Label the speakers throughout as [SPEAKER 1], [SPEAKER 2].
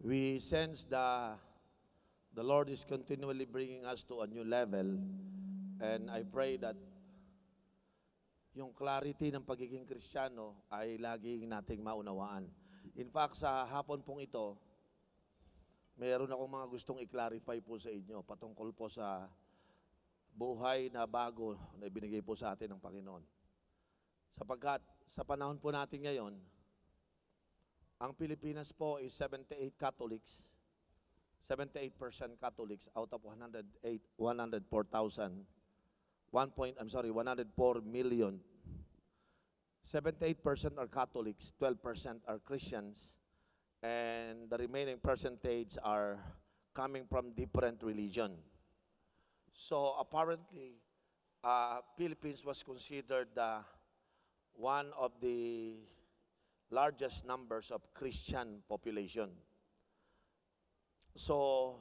[SPEAKER 1] We sense the Lord is continually bringing us to a new level, and I pray that yung clarity ng pagiging Kristiyano ay laging nating maunawaan. In fact, sa hapon pong ito, mayroon akong mga gustong i-clarify po sa inyo patungkol po sa buhay na bago na ibinigay po sa atin ng Panginoon. Sapagkat sa panahon po natin ngayon, ang Pilipinas po is 78 Catholics, 78% Catholics out of 104,000. 104 million. 78% are Catholics, 12% are Christians, and the remaining percentage are coming from different religion. So apparently, Philippines was considered one of the largest numbers of Christian population. So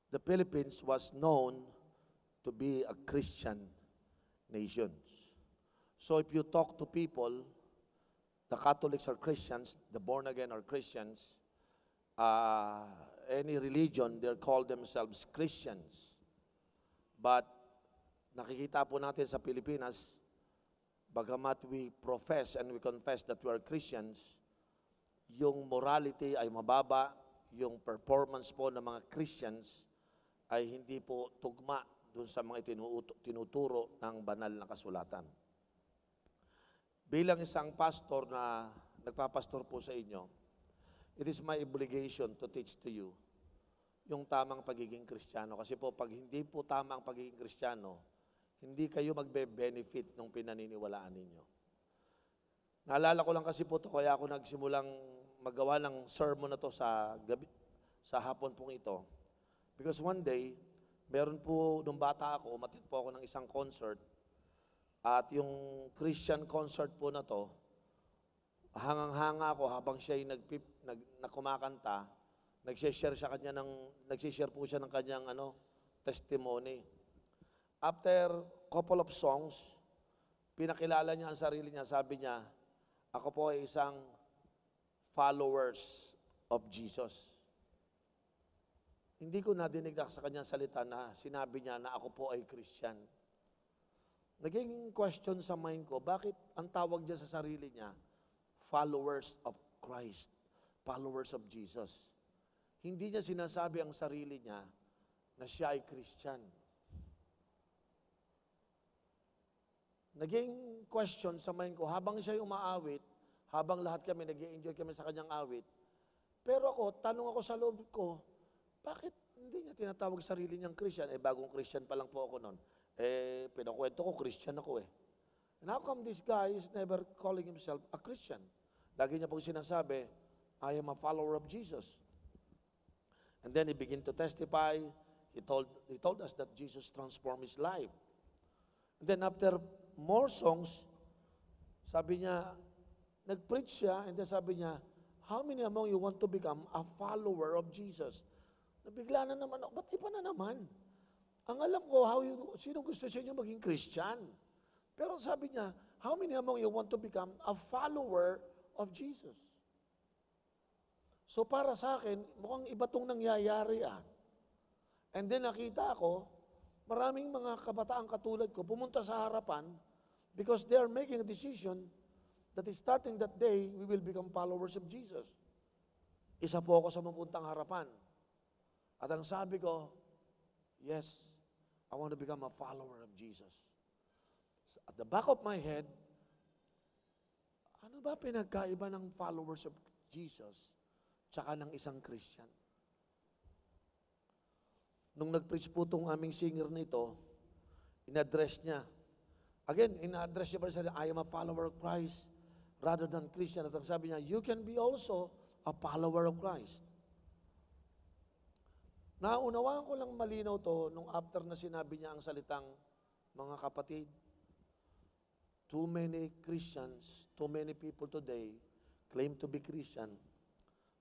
[SPEAKER 1] the Philippines was known to be a Christian nation. So if you talk to people, the Catholics are Christians, the born again are Christians, any religion, they call themselves Christians. But nakikita po natin sa Pilipinas, bagamat we profess and we confess that we are Christians, yung morality ay mababa, yung performance po ng mga Christians ay hindi po tugma dun sa mga tinuturo ng banal na kasulatan. Bilang isang pastor na nagpapastor po sa inyo, it is my obligation to teach to you yung tamang pagiging Kristiyano. Kasi po, pag hindi po tamang pagiging Kristiyano, hindi kayo magbe-benefit ng pinaniniwalaan ninyo. Naalala ko lang kasi po to, kaya ako nagsimulang magawa ng sermon na to sa hapon pong ito. Because one day, meron po, nung bata ako, umattend po ako ng isang concert, at yung Christian concert po na to, hangang-hanga ako habang siya kumakanta, nagsishare po siya ng kanyang testimony. After couple of songs, pinakilala niya ang sarili niya, sabi niya, ako po ay isang followers of Jesus. Hindi ko nadinig sa kanyang salita na sinabi niya na ako po ay Christian. Naging question sa mind ko, bakit ang tawag niya sa sarili niya, followers of Christ, followers of Jesus. Hindi niya sinasabi ang sarili niya na siya ay Christian. Naging question sa mind ko, habang siya umaawit, habang lahat kami nag-i-enjoy kami sa kanyang awit, pero tanong ako sa loob ko, bakit hindi niya tinatawag sarili niyang Christian? Bagong Christian pa lang po ako noon. Pinakwento ko, Christian ako . And how come this guy is never calling himself a Christian? Lagi niya pong sinasabi, I am a follower of Jesus. And then he began to testify. He told us that Jesus transformed his life. And then after more songs, sabi niya, nag-preach siya, and then sabi niya, how many among you want to become a follower of Jesus? Nabigla na naman ako, ba't iba na naman? Ang alam ko, sino gusto sa inyo maging Christian? Pero sabi niya, how many among you want to become a follower of Jesus? So para sa akin, mukhang iba tong nangyayari . And then nakita ko, maraming mga kabataan katulad ko pumunta sa harapan because they are making a decision that is starting that day, we will become followers of Jesus. Isa po ako sa mapuntang harapan. At ang sabi ko, yes, I want to become a follower of Jesus. So at the back of my head, ano ba pinagkaiba ng followers of Jesus tsaka ng isang Christian? Nung nag-preach po itong aming singer nito, in-address niya. Again, in-address niya pa rin, I am a follower of Christ rather than Christian. At ang sabi niya, you can be also a follower of Christ. Naunawaan ko lang malinaw to nung after na sinabi niya ang salitang, mga kapatid, too many Christians, too many people today claim to be Christian,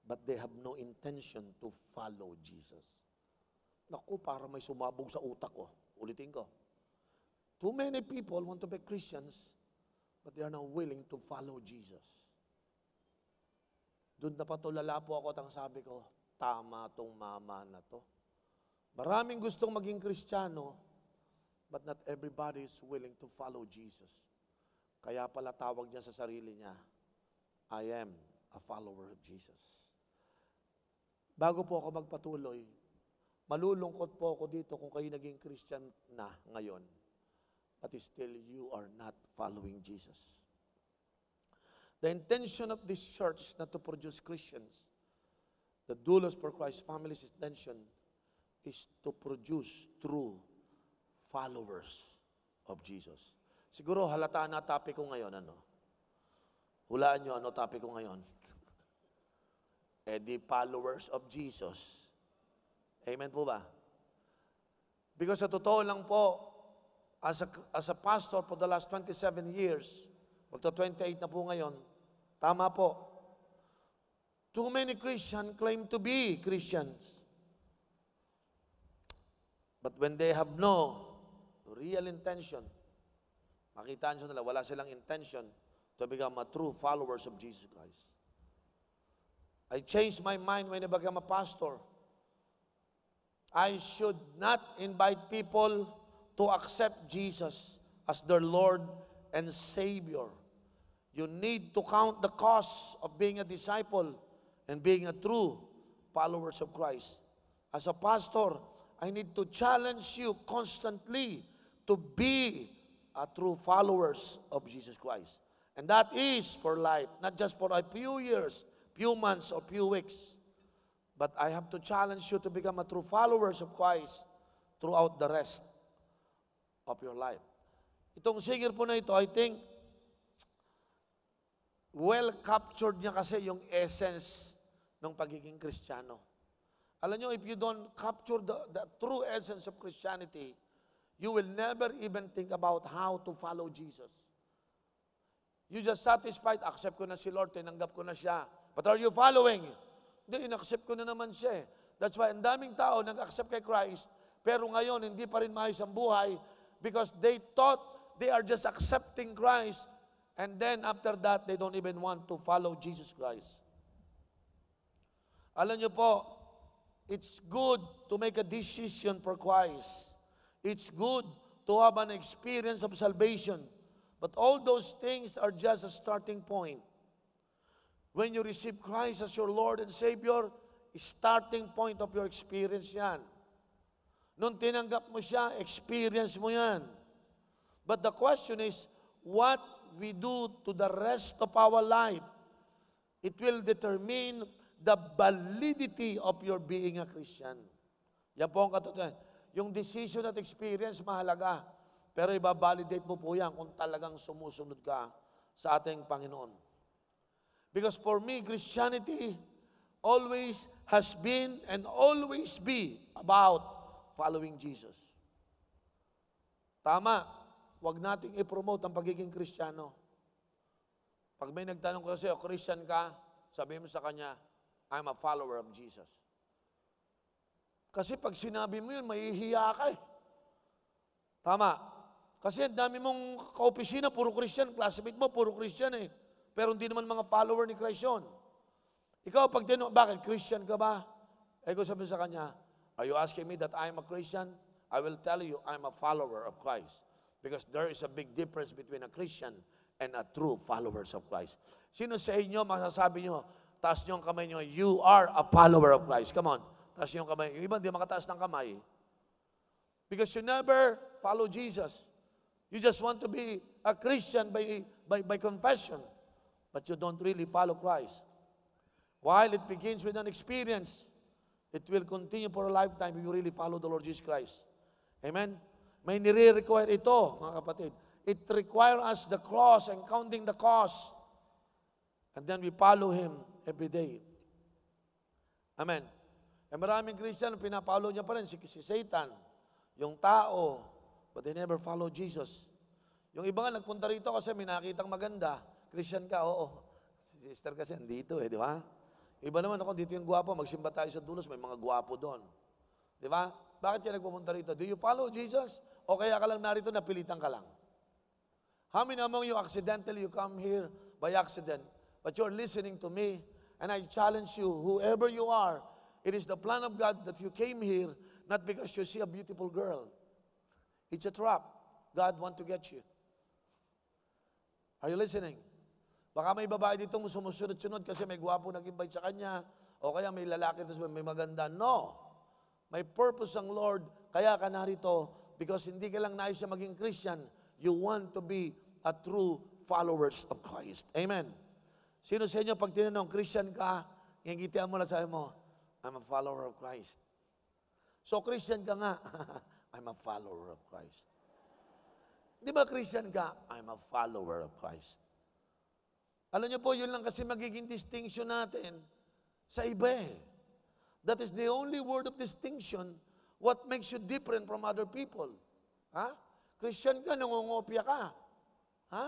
[SPEAKER 1] but they have no intention to follow Jesus. Naku, para may sumabog sa utak ko. Ulitin ko. Too many people want to be Christians, but they are not willing to follow Jesus. Doon na patulala po ako at ang sabi ko, tama tong mama na to. Maraming gustong maging Kristiyano, but not everybody is willing to follow Jesus. Kaya pala tawag niya sa sarili niya, I am a follower of Jesus. Bago po ako magpatuloy, malulungkot po ako dito kung kayo naging Christian na ngayon, but still you are not following Jesus. The intention of this church is not to produce Christians. The Doulos for Christ Family's intention is to produce true followers of Jesus. Siguro halata na topic ko ngayon, ano? Hulaan nyo, ano topic ko ngayon? The followers of Jesus. Amen po ba? Because sa totoo lang po, as a pastor for the last 27 years, magto 28 na po ngayon, tama po, too many Christians claim to be Christians. But when they have no real intention, makita nyo nila, wala silang intention to become a true followers of Jesus Christ. I changed my mind when I became a pastor. I should not invite people to accept Jesus as their Lord and Savior. You need to count the cost of being a disciple and being a true followers of Christ. As a pastor, I need to challenge you constantly to be a true followers of Jesus Christ. And that is for life, not just for a few years, few months, or few weeks. But I have to challenge you to become a true followers of Christ throughout the rest of your life. Itong singer po na ito, I think, well captured niya kasi yung essence ng pagiging Kristiyano. Alam nyo, if you don't capture the true essence of Christianity, you will never even think about how to follow Jesus. You just satisfied, accept ko na si Lord, tinanggap ko na siya. But are you following? Hindi, in-accept ko na naman siya. That's why ang daming tao nag-accept kay Christ, pero ngayon hindi pa rin maayos ang buhay because they thought they are just accepting Christ, and then after that, they don't even want to follow Jesus Christ. Alam niyo po, it's good to make a decision for Christ. It's good to have an experience of salvation. But all those things are just a starting point. When you receive Christ as your Lord and Savior, starting point of your experience yan. Nung tinanggap mo siya, experience mo yan. But the question is, what we do to the rest of our life, it will determine the validity of your being a Christian. Yan po ang katotohanan. Yung decision at experience, mahalaga. Pero ibabalidate mo po yan kung talagang sumusunod ka sa ating Panginoon. Because for me, Christianity always has been and always be about following Jesus. Tama, wag nating i-promote ang pagiging Kristiyano. Pag may nagtanong ko sa'yo, Christian ka, sabihin mo sa kanya, I'm a follower of Jesus. Kasi pag sinabi mo yun, mahihiya ka eh. Tama. Kasi ang dami mong kaopisina, puro Christian, classmate mo, puro Christian eh. Pero hindi naman mga follower ni Christ yun. Ikaw, pag tinanong, bakit Christian ka ba? Eko sabi sa kanya, are you asking me that I'm a Christian? I will tell you, I'm a follower of Christ. Because there is a big difference between a Christian and a true followers of Christ. Sino sa inyo, masasabi nyo, taas nyo ang kamay nyo, you are a follower of Christ. Come on, taas nyo ang kamay. Yung iba, hindi makataas ng kamay. Because you never follow Jesus. You just want to be a Christian by confession. But you don't really follow Christ. While it begins with an experience, it will continue for a lifetime if you really follow the Lord Jesus Christ. Amen? May nire-require ito, mga kapatid. It requires us the cross and counting the cost. And then we follow Him every day. Amen? E maraming Christian, pinapollow niya pa rin si Satan, yung tao, but they never follow Jesus. Yung iba nga nagpunta rito kasi may nakitang maganda, Christian ka, oo. Si sister kasi andito eh, di ba? Iba naman ako, dito yung gwapo, magsimba tayo sa Doulos, may mga gwapo doon. Di ba? Bakit ka nagpupunta rito? Do you follow Jesus? O kaya ka lang narito, napilitan ka lang? How many among you accidentally you come here by accident, but you're listening to me, and I challenge you, whoever you are, It is the plan of God that you came here not because you see a beautiful girl. It's a trap. God want to get you. Are you listening? Baka may babae dito sumusunod-sunod kasi may gwapo nag-invite sa kanya, o kaya may lalaki tapos may maganda. No. May purpose ang Lord, kaya ka narito, because hindi ka lang nais siya maging Christian, you want to be a true followers of Christ. Amen. Sino sa inyo, pag tinanong, Christian ka, ingitian mo lang sabi mo, I'm a follower of Christ. So, Christian ka nga, I'm a follower of Christ. Di ba Christian ka? I'm a follower of Christ. Alam niyo po, yun lang kasi magiging distinction natin sa iba eh. That is the only word of distinction what makes you different from other people. Ha? Christian ka, nangungopia ka. Ha?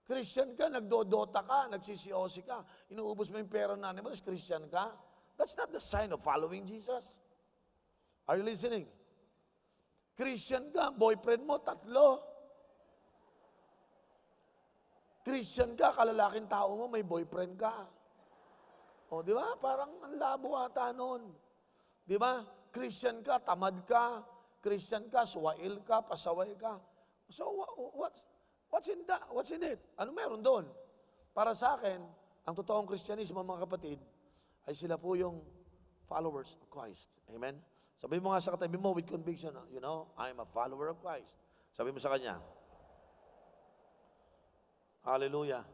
[SPEAKER 1] Christian ka, nagdodota ka, nagsisiyosi ka, inuubos mo yung pera na mo, Christian ka. That's not the sign of following Jesus. Are you listening? Christian ka, boyfriend mo, 3. Christian ka, kalalaking tao mo, may boyfriend ka. O, di ba? Parang ang labo ata nun. Di ba? Christian ka, tamad ka. Christian ka, suwail ka, pasaway ka. So, what's in that? What's in it? Ano meron doon? Para sa akin, ang totoong Kristyanismo, mga kapatid, ay sila po yung followers of Christ. Amen? Sabi mo nga sa katabi mo with conviction, you know, I'm a follower of Christ. Sabi mo sa kanya, hallelujah.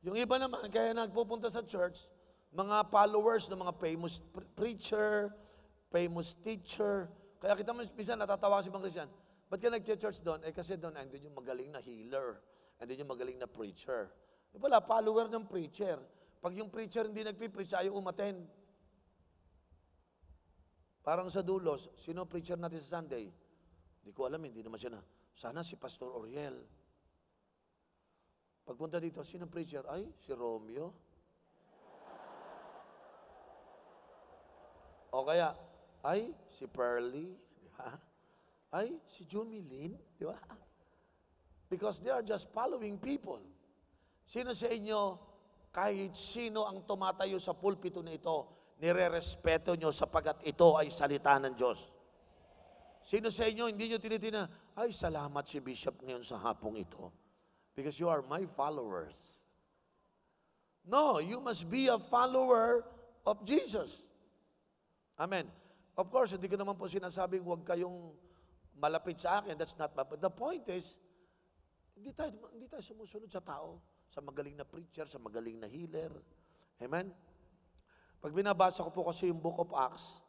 [SPEAKER 1] Yung iba naman, kaya nagpupunta sa church, mga followers ng mga famous preacher, famous teacher. Kaya kita mo, minsan natatawa si mga Christian, ba't ka nag-church doon? Eh kasi doon, andun yung magaling na healer, andun yung magaling na preacher. E pala, follower ng preacher. Pag yung preacher hindi nagpipreach, ayaw umattend. Parang sa dulos, sino preacher natin sa Sunday? Hindi ko alam, hindi naman siya na. Sana si Pastor Oriel. Pagpunta dito, sino preacher? Ay, si Romeo. O kaya, ay, si Pearly. Di ba? Ay, si Jumilin. Di ba? Because they are just following people. Sino sa inyo, kahit sino ang tumatayo sa pulpito na ito, nire-respeto nyo sapagat ito ay salita ng Diyos? Sino sa inyo, hindi nyo tinitina, ay, salamat si Bishop ngayon sa hapong ito. Because you are my followers. No, you must be a follower of Jesus. Amen. Of course, hindi ko naman po sinasabing huwag kayong malapit sa akin. That's not my point. The point is, hindi tayo sumusunod sa tao, sa magaling na preacher, sa magaling na healer. Amen? Pag binabasa ko po kasi yung Book of Acts,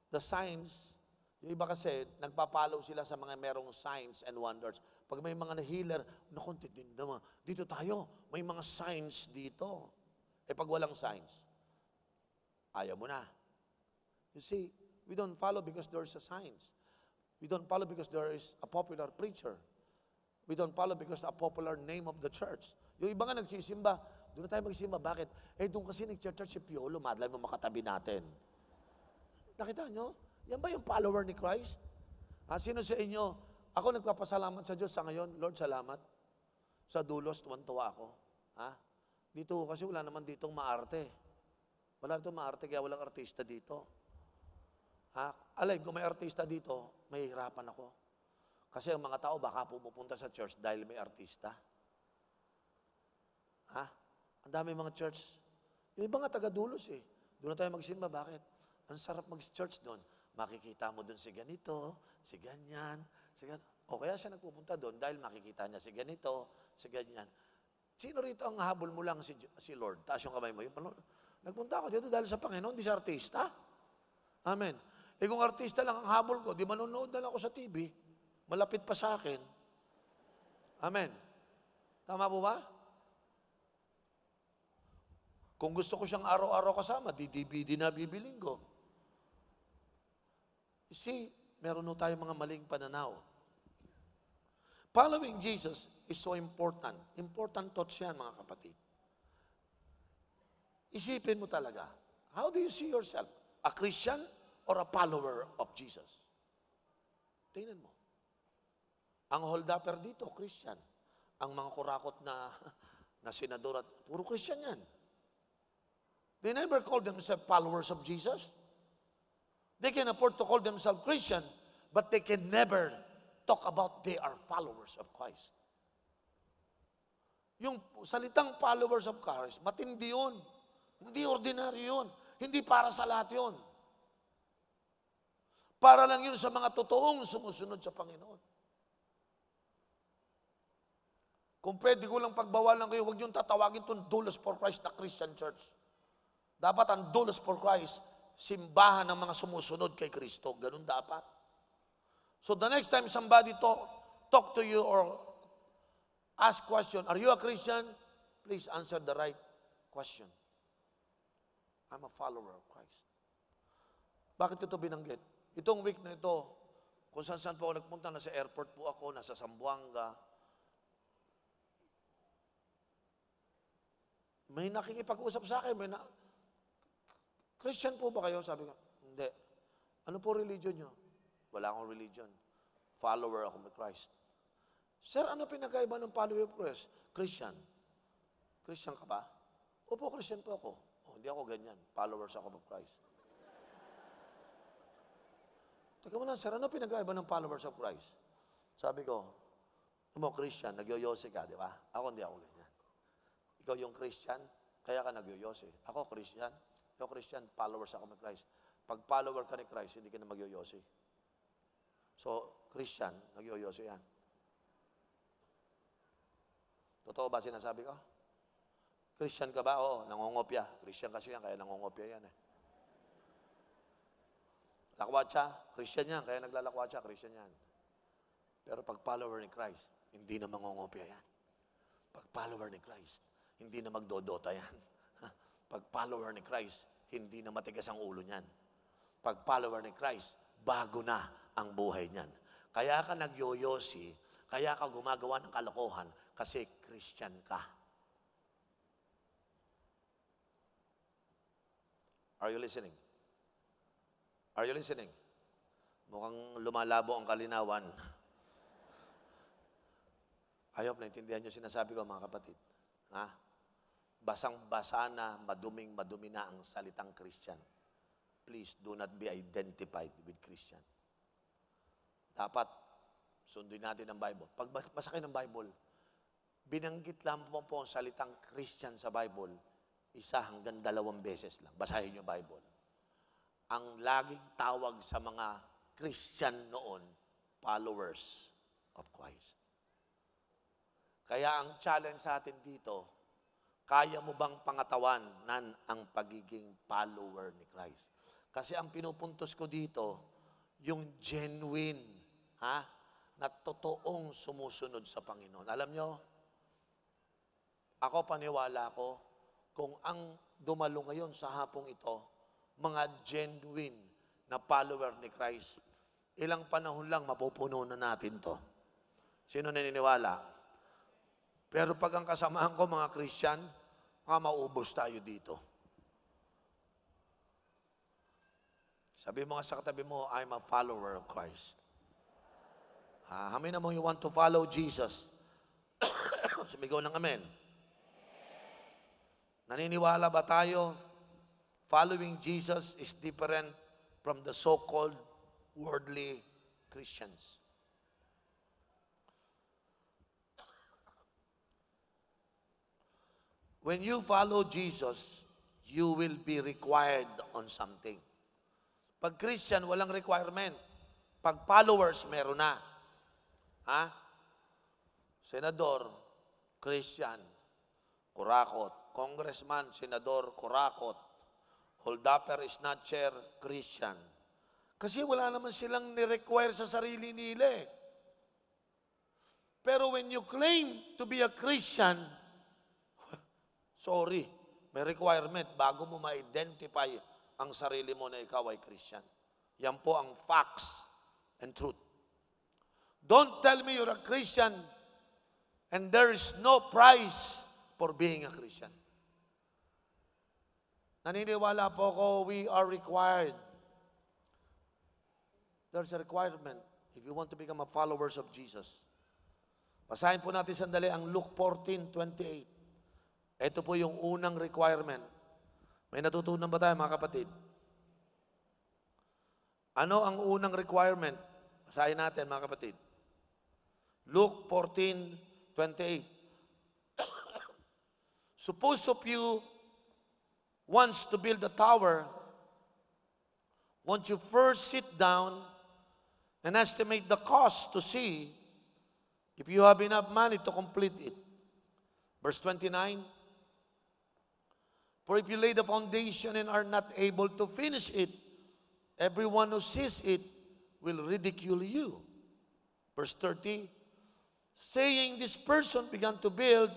[SPEAKER 1] the signs, yung iba kasi, nagpapalaw sila sa mga merong signs and wonders. Pag may mga na-healer, naku, naman, dito tayo, may mga signs dito. Eh pag walang signs, ayaw mo na. You see, we don't follow because there's a signs. We don't follow because there is a popular preacher. We don't follow because a popular name of the church. Yung iba nga nagsisimba, doon na tayo magsimba. Bakit? Eh doon kasi nag-church si Piolo, madalay mo makatabi natin. Nakita nyo? Yan ba yung follower ni Christ? Sino sa inyo? Ako nagpapasalamat sa Diyos sa ngayon. Lord, salamat. Sa dulos, tuwan-tuwa ako. Dito kasi wala naman ditong maarte. Wala ditong maarte, kaya walang artista dito. Alay, kung may artista dito, may hirapan ako. Kasi ang mga tao baka pumupunta sa church dahil may artista. Ang dami mga church. Yung iba nga taga-dulos eh. Doon na tayo magsimba. Bakit? Ang sarap mag-church doon. Makikita mo doon si ganito, si ganyan, si ganyan. O kaya siya nagpupunta doon dahil makikita niya si ganito, si ganyan. Sino rito ang habol mo lang si Lord? Taas yung kamay mo. Nagpunta ako dito dahil sa Panginoon, di sa artista. Amen. Eh kung artista lang ang habol ko, di manonood na lang ako sa TV. Malapit pa sa akin. Amen. Tama po ba? Kung gusto ko siyang araw-araw kasama, di DVD na bibiling ko. You see, meron na tayong mga maling pananaw. Following Jesus is so important. Important thoughts yan, mga kapatid. Isipin mo talaga, how do you see yourself? A Christian or a follower of Jesus? Tingnan mo. Ang hold-upper dito, Christian. Ang mga kurakot na senador, puro Christian yan. They never call themselves followers of Jesus. They can afford to call themselves Christian, but they can never talk about they are followers of Christ. Yung salitang followers of Christ, matindi yun. Hindi ordinaryo yun. Hindi para sa lahat yun. Para lang yun sa mga totoong sumusunod sa Panginoon. Kung pwede ko lang pagbawalan kayo, huwag yung tatawagin itong Doulos for Christ na Christian Church. Dapat ang Doulos for Christ, simbahan ng mga sumusunod kay Kristo. Ganun dapat. So the next time somebody talk to you or ask question, are you a Christian? Please answer the right question. I'm a follower of Christ. Bakit ko ito binanggit? Itong week na ito, kung saan po ako nagpunta, nasa airport po ako, nasa Zamboanga, may nakikipag-usap sa akin, Christian po ba kayo? Sabi ko, hindi. Ano po religion nyo? Wala akong religion. Follower ako ng Christ. Sir, ano pinagkaiba ng follower of Christ? Christian. Christian ka ba? Opo, Christian po ako. Oh, hindi ako ganyan. Followers ako of Christ. Teka muna, sir, ano pinagkaiba ng followers of Christ? Sabi ko, mo Christian, nagyoyose ka, di ba? Ako hindi ako ganyan. Ikaw yung Christian, kaya ka nagyoyose. Ako Christian. Ikaw Christian, followers ako ng Christ. Pag follower ka ni Christ, hindi ka na magyoyose. So, Christian, nagyoyose yan. Totoo ba sinasabi ko? Christian ka ba? Oo, nangongopya. Christian kasi yan, kaya nangongopya yan eh. Lakwatsa, Christian yan, kaya naglalakwatsa, Christian yan. Pero pag follower ni Christ, hindi na mangongopya yan. Pag follower ni Christ, hindi na magdodota yan. Pag follower ni Christ, hindi na matigas ang ulo niyan. Pag follower ni Christ, bago na ang buhay niyan. Kaya ka nagyoyosi, kaya ka gumagawa ng kalokohan, kasi Christian ka. Are you listening? Are you listening? Mukhang lumalabo ang kalinawan. I hope naintindihan niyo sinasabi ko, mga kapatid. Ha? Basang-basa na, maduming-madumi na ang salitang Christian. Please do not be identified with Christian. Dapat sundin natin ang Bible. Pag basa kayo ng Bible, binanggit lang po ang salitang Christian sa Bible, 1 hanggang 2 beses lang. Basahin niyo Bible. Ang laging tawag sa mga Christian noon, followers of Christ. Kaya ang challenge sa atin dito, kaya mo bang pangatawanan ang pagiging follower ni Christ? Kasi ang pinupuntos ko dito, yung genuine, na totoong sumusunod sa Panginoon. Alam nyo, ako paniwala ko, kung ang dumalo ngayon sa hapong ito, mga genuine na follower ni Christ, ilang panahon lang mapupuno na natin to. Sino naniniwala? Pero pag ang kasamahan ko, mga Christian, maubos tayo dito. Sabi mo nga sa katabi mo, I'm a follower of Christ. How many mo you want to follow Jesus? Sumigaw ng amen. Naniniwala ba tayo? Following Jesus is different from the so-called worldly Christians. When you follow Jesus, you will be required on something. Pag Christian, walang requirement. Pag followers, meron na. Senador, Christian, kurakot. Congressman, senador, kurakot. Hold-upper, snatcher, Christian. Kasi wala naman silang ni-require sa sarili nila eh. Pero when you claim to be a Christian, sorry, may requirement bago mo ma-identify ang sarili mo na ikaw ay Christian. Yan po ang facts and truth. Don't tell me you're a Christian and there is no price for being a Christian. Naniniwala po ako, we are required. There's a requirement if you want to become a followers of Jesus. Basahin po natin sandali ang Luke 14:28. Ito po yung unang requirement May natutunan ba tayo, mga kapatid? Ano ang unang requirement? Basahin natin, mga kapatid. Luke 14:28. Suppose of you wants to build a tower, won't you first sit down and estimate the cost to see if you have enough money to complete it? Verse 29. For if you lay the foundation and are not able to finish it, everyone who sees it will ridicule you. Verse 30. Saying this person began to build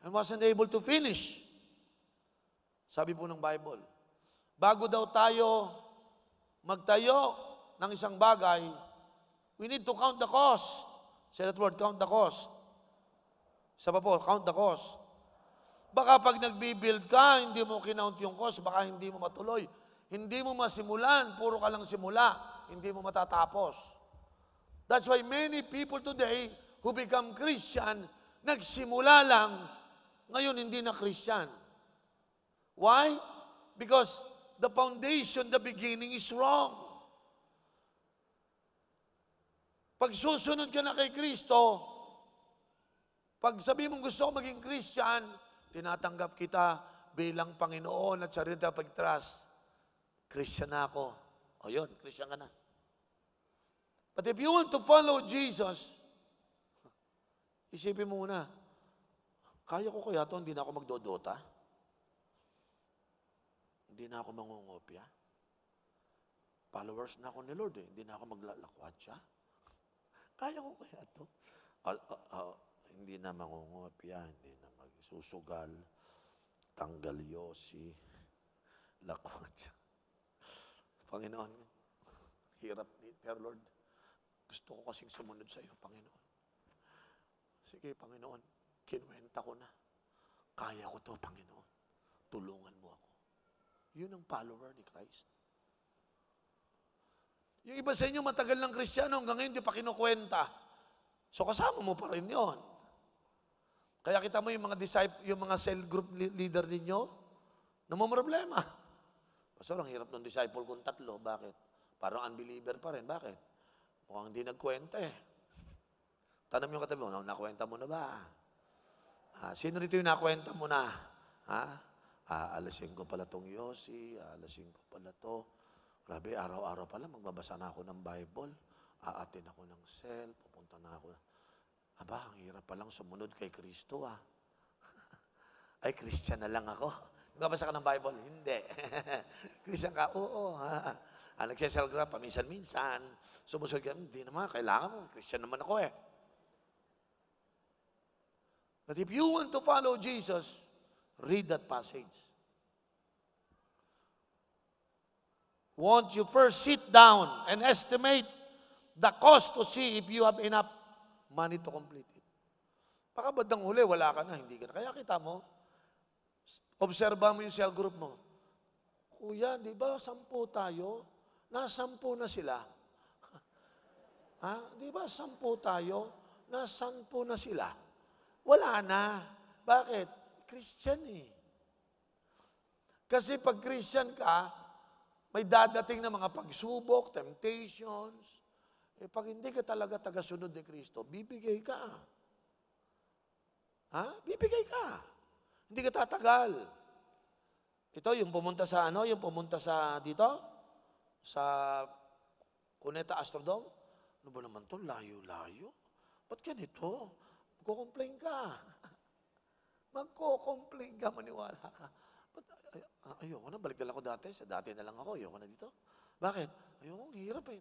[SPEAKER 1] and wasn't able to finish. Sabi po ng Bible, bago daw tayo magtayo ng isang bagay, we need to count the cost. Say that word, count the cost. Isa pa po, count the cost. Baka pag nagbibuild ka, hindi mo kinount yung cost, baka hindi mo matuloy. Hindi mo masimulan, puro ka lang simula, hindi mo matatapos. That's why many people today who become Christian, nagsimula lang, ngayon hindi na Christian. Why? Because the foundation, the beginning is wrong. Pag susunod ka na kay Kristo, pag sabi mong gusto ko maging Christian, tinatanggap kita bilang Panginoon at sarili na pag-trust. Christian na ako. O yun, Christian ka na. But if you want to follow Jesus, isipin mo muna, kaya ko kaya ito, hindi na ako magdodota? Hindi na ako mangungopya? Followers na ako ni Lord eh, hindi na ako maglalakwat siya? Kaya ko kaya ito? Hindi na mangungopya, hindi na magsusugal, tanggal yosi, lakwat siya. Panginoon, hirap ni Pero Lord, gusto ko kasing sumunod sa iyo, Panginoon. Sige, Panginoon, kinuwenta ko na. Kaya ko to, Panginoon. Tulungan mo ako. Yun ang follower ni Christ. Yung iba sa inyo, matagal ng Kristiyano, hanggang ngayon, di pa kinukwenta. So, kasama mo pa rin yun. Kaya kita mo yung mga yung mga cell group leader ninyo, namumroblema. Pastor, ang hirap ng disciple kong 3. Bakit? Parang unbeliever pa rin. Bakit? Mukhang hindi nagkwenta eh. Tanong yung katabi mo, nakwenta mo na ba? Sino rito yung nakwenta mo na? Alasin ko pala tong yosi, alasin ko pala to. Grabe, araw-araw pala magbabasa na ako ng Bible. Aatin ako ng cell, pupunta na ako. Aba, ang hirap palang sumunod kay Kristo Ay, Christian na lang ako. Nagbabasa ka ng Bible? Hindi. Christian ka? Oo. Nagsesell grab pa, minsan-minsan. Sumusunod ka, hindi naman, kailangan mo. Christian naman ako eh. But if you want to follow Jesus, read that passage. Won't you first sit down and estimate the cost to see if you have enough money to complete it? Baka bandang huli, wala ka na, hindi ka na. Kaya kita mo, obserba mo yung cell group mo. Kuya, di ba 10 tayo? Nasampu na sila. Di ba 10 tayo? Nasampu na sila. Wala na. Bakit? Christian eh. Kasi pag Christian ka, may dadating na mga pagsubok, temptations. Pag hindi ka talaga tagasunod ni Kristo, bibigay ka. Bibigay ka. Hindi ka tatagal. Ito, yung pumunta sa yung pumunta sa dito, sa Cuneta Astrodome. Ano ba naman to? Layo-layo. Ba't ganito? Magko-complain ka. Magko-complain ka, maniwala ka. Ayoko na, balik na lang ako dati. Sa dati na lang ako, ayoko na dito. Bakit? Ayoko, ang hirap eh.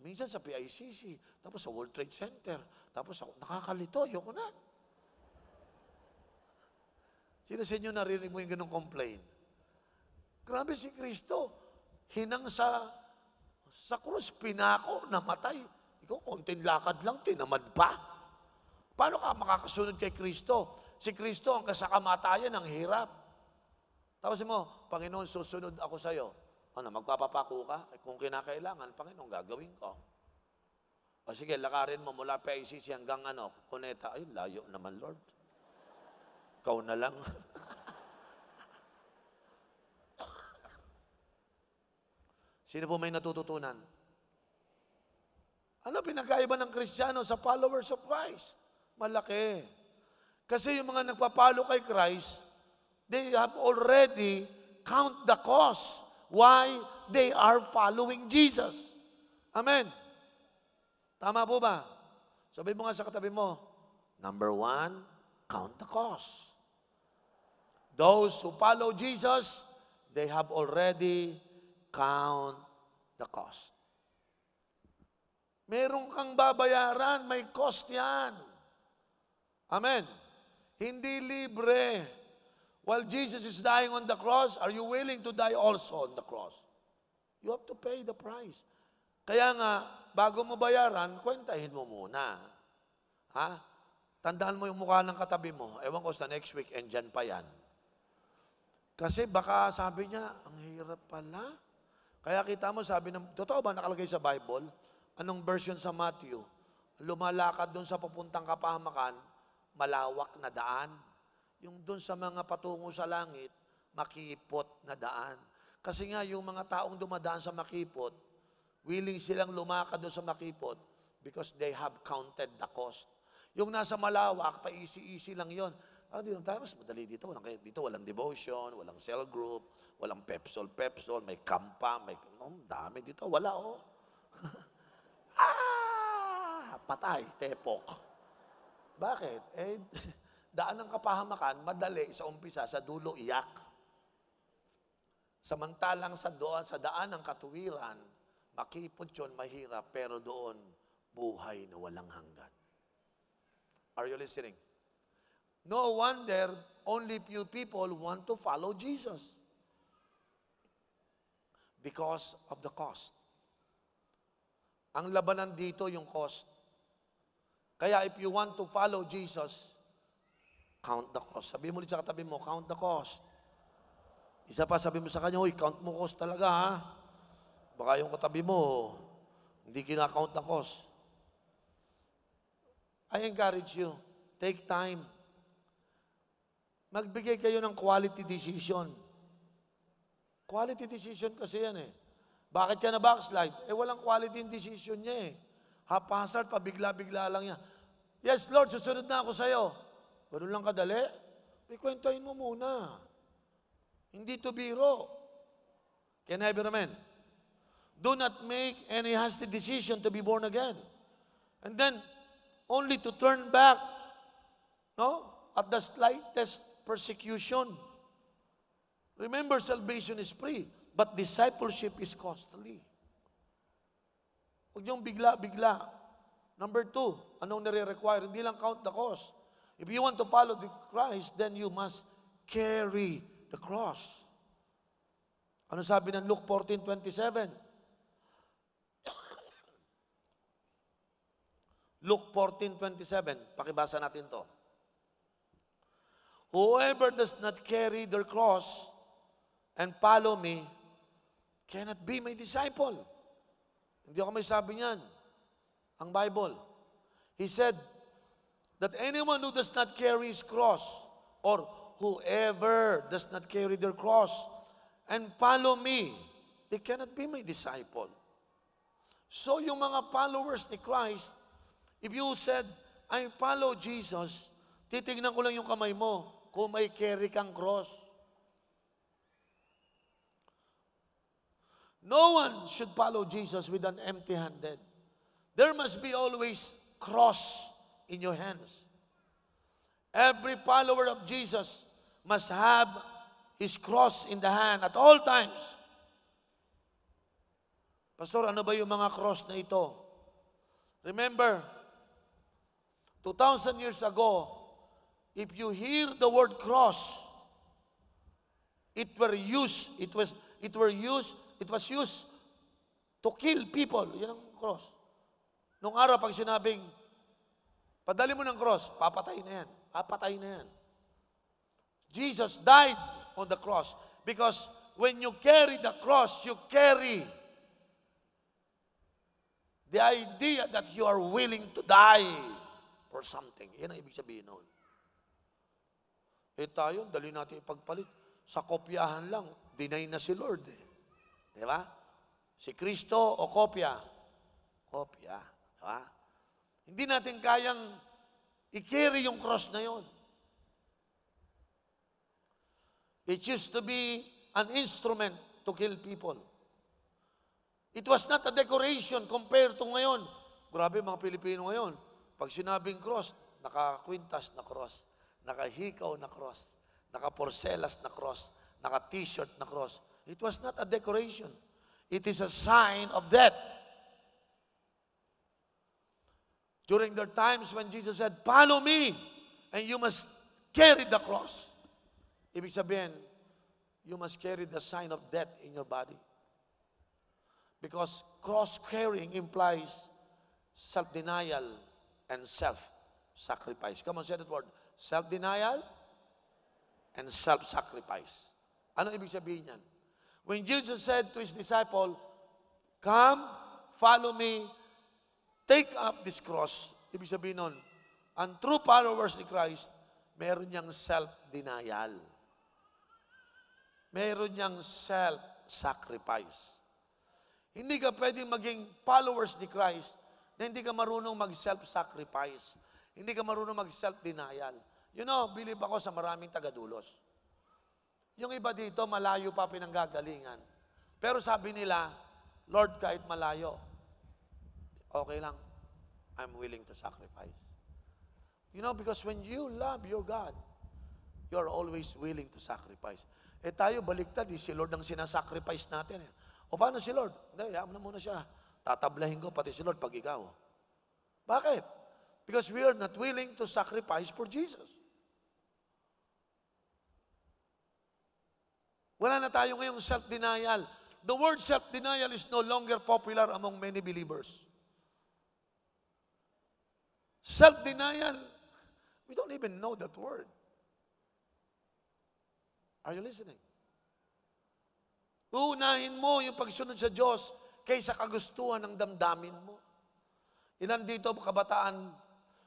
[SPEAKER 1] Minsan sa PICC, tapos sa World Trade Center, tapos ako, nakakalito, ayoko na. Sino sa inyo narinig mo yung ganong complain? Grabe si Kristo. Hinang sa krus, pinako, namatay. Ikaw, konting lakad lang, tinamad pa. Paano ka makakasunod kay Kristo? Si Kristo ang kasakamatayan, ang hirap. Tapos mo, Panginoon, susunod ako sa'yo. Magpapapako ka? Kung kinakailangan, Panginoon, gagawin ko. O sige, lakarin mo mula PICC hanggang Cuneta. Ay, layo naman, Lord. Ikaw na lang. Sino po may natututunan? Ano pinagkaiba ng Kristiyano sa followers of Christ? Malaki. Kasi yung mga nagpapalo kay Christ, they have already count the cost. Why? They are following Jesus. Amen. Tama po ba? Sabi mo nga sa katabi mo, number 1, count the cost. Those who follow Jesus, they have already count the cost. Meron kang babayaran, may cost yan. Amen. Hindi libre. While Jesus is dying on the cross, are you willing to die also on the cross? You have to pay the price. Kaya nga, bago mo bayaran, kwentahin mo muna. Ha? Tandaan mo yung mukha ng katabi mo. Ewan ko sa next week, and dyan pa yan. Kasi baka sabi niya, ang hirap pala. Kaya kita mo, sabi ng, totoo ba nakalagay sa Bible? Anong version sa Matthew? Lumalakad doon sa papuntang kapahamakan, malawak na daan. Yung doon sa mga patungo sa langit, makipot na daan. Kasi nga, yung mga taong dumadaan sa makipot, willing silang lumakad doon sa makipot because they have counted the cost. Yung nasa malawak, pa-easy-easy lang yon. Ano dito tayo? Mas madali dito. Walang devotion, walang cell group, walang pepsol, may kampa, may dami dito. Wala, oh. Patay, tepok. Bakit? Daan ng kapahamakan, madali sa umpisa, sa dulo, iyak. Samantalang sa daan ng katuwiran, makipot yun, mahirap, pero doon, buhay na walang hanggan. Are you listening? No wonder only few people want to follow Jesus. Because of the cost. Ang labanan dito yung cost. Kaya if you want to follow Jesus, count the cost. Sabi mo ulit sa katabi mo, count the cost. Isa pa, sabi mo sa kanya, uy, count mo cost talaga, ha? Baka yung katabi mo, hindi kinakount the cost. I encourage you, take time. Magbigay kayo ng quality decision. Quality decision kasi yan eh. Bakit ka na backslide? Walang quality decision niya eh. Haphazard, pabigla-bigla lang yan. Yes, Lord, susunod na ako sa'yo. Ganun lang kadali. Ikwentuhin mo muna. Hindi to biro. Can I hear amen? Do not make any hasty decision to be born again. And then, only to turn back, no? At the slightest persecution. Remember, salvation is free, but discipleship is costly. Huwag niyong bigla-bigla. Number 2, anong nare-require? Hindi lang count the cost. If you want to follow the Christ, then you must carry the cross. Ano sabi ng Luke 14:27? Luke 14:27. Pakibasa natin to. Whoever does not carry their cross and follow me cannot be my disciple. Hindi ako may sabi niyan. Ang Bible. He said that anyone who does not carry his cross or whoever does not carry their cross and follow me, they cannot be my disciple. So yung mga followers ni Christ, if you said, I follow Jesus, titignan ko lang yung kamay mo kung may carry kang cross. No one should follow Jesus with an empty-handed. There must be always cross in your hands. Every follower of Jesus must have his cross in the hand at all times. Pastor, ano ba yung mga cross na ito? Remember, 2,000 years ago, if you hear the word cross, it was used to kill people. Yan ang cross. Nung araw, pag sinabing, padali mo ng cross, papatay na yan. Papatay na yan. Jesus died on the cross because when you carry the cross, you carry the idea that you are willing to die for something. Yan ang ibig sabihin noon. Tayo, dali natin ipagpalit. Sa kopyahan lang, deny na si Lord. Di ba? Si Kristo o kopya? Kopya. Diba? Hindi natin kayang i-carry yung cross na yon. It used to be an instrument to kill people. It was not a decoration compared to ngayon. Grabe mga Pilipino ngayon. Pag sinabing cross, naka-kwintas na cross, naka-hikaw na cross, naka-porcelas na cross, naka-t-shirt na cross. It was not a decoration. It is a sign of death. During the times when Jesus said, "Follow me," and you must carry the cross. Ibig sabihin, you must carry the sign of death in your body. Because cross-carrying implies self-denial and self-sacrifice. Come on, say that word. Self-denial and self-sacrifice. Ano ibig sabihin yan? When Jesus said to His disciple, "Come, follow me, take up this cross," ibig sabihin nun, ang true followers ni Christ, meron niyang self-denial. Meron niyang self-sacrifice. Hindi ka pwedeng maging followers ni Christ na hindi ka marunong mag-self-sacrifice. Hindi ka marunong mag-self-denial. You know, believe ako sa maraming tagadulos. Yung iba dito, malayo pa pinanggagalingan. Pero sabi nila, "Lord, kahit malayo, okay lang. I'm willing to sacrifice." You know, because when you love your God, you're always willing to sacrifice. Eh tayo, baliktad, si Lord ang sinasacrifice natin. O paano si Lord? Hindi, hayaan mo na muna siya. Tatablahin ko pati si Lord pag ikaw. Bakit? Because we are not willing to sacrifice for Jesus. Wala na tayo ngayong self-denial. The word self-denial is no longer popular among many believers. Self-denial, we don't even know that word. Are you listening? Uunahin mo yung pagsunod sa Diyos kaysa kagustuhan ng damdamin mo. Ilan dito, kabataan,